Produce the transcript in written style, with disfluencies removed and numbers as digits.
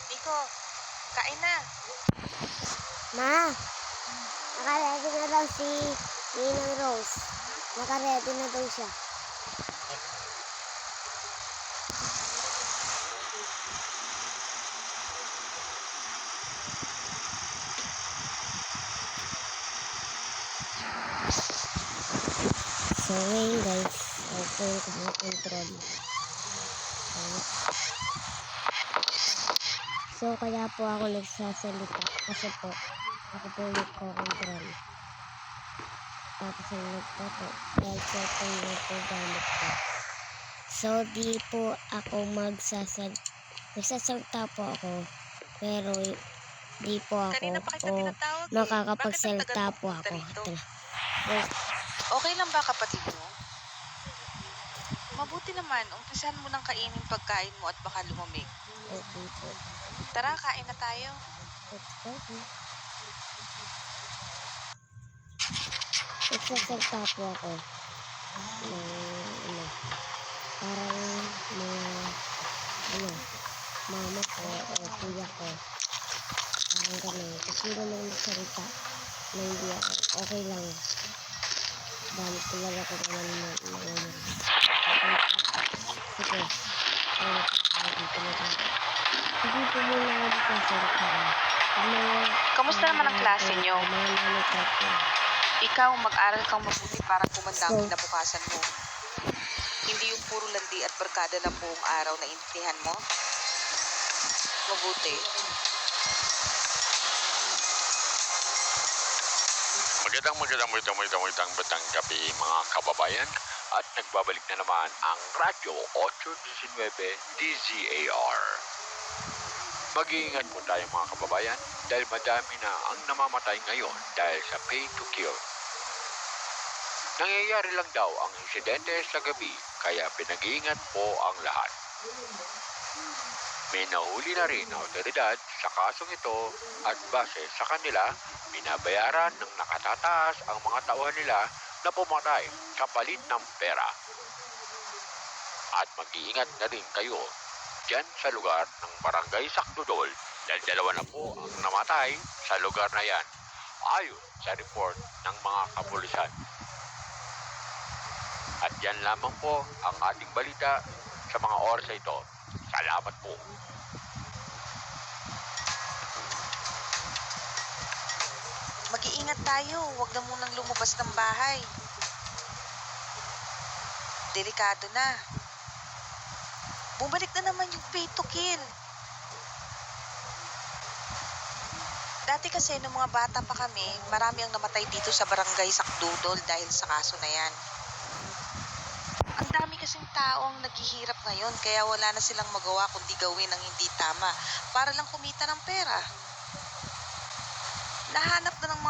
Nico, kain na. Ma, nakaredy na daw si Ninang Rose. Nakaredy na daw siya. So ngayon guys, ako yung control. So kaya po ako nagsasalita kasi po ako po yung nagko-control. Tapos ang nagpo dahil cellphone yung po gamit ko. So di po ako nagsasalita po ako pero di po ako Kanina pa kita tinatawag eh. makakapagsalita Bakit ang po tagal ako. mo pumunta Ito rito? na. Okay lang ba kapatid mo? Mabuti naman, umpisahan mo ng kainin pagkain mo at baka lumamig. Okay po. Tara, kain na tayo. Okay. Nagsasalita po ako ng parang mga mama ko o kuya ko. Parang ganun. Kasi naman nagsalita na hindi ako okay lang. Dahil kilala ko naman mga sige. Sige po muna ako nagsasalita. Kamusta naman ang klase nyo? Mga nanikat ko. Ikaw, mag-aral kang mabuti para kumanda ang kinabukasan mo. Hindi yung puro landi at barkada na buong araw na intindihan mo. Mabuti. Magandang batang gabi mga kababayan at nagbabalik na naman ang Radyo 819 DZAR. Mag-iingat po tayo mga kababayan dahil madami na ang namamatay ngayon dahil sa pay to kill. Nangyayari lang daw ang insidente sa gabi kaya pinag-iingat po ang lahat. May nahuli na rin na otoridad sa kasong ito at base sa kanila, binabayaran ng nakatataas ang mga tauhan nila na pumatay sa palit ng pera. At mag-iingat na rin kayo dyan sa lugar ng Barangay Sakdudol dahil 2 na po ang namatay sa lugar na yan ayon sa report ng mga kapulisan. At yan lamang po ang ating balita sa mga oras na ito. Salamat po. Mag-iingat tayo, huwag na munang lumabas ng bahay. Delikado na. Bumalik na naman yung pay to kill. Dati kasi nung mga bata pa kami, marami ang namatay dito sa Barangay Sakdudol dahil sa kaso na yan. Ang dami kasing tao ang naghihirap ngayon kaya wala na silang magawa kundi gawin ang hindi tama para lang kumita ng pera. Nahanap na ng mga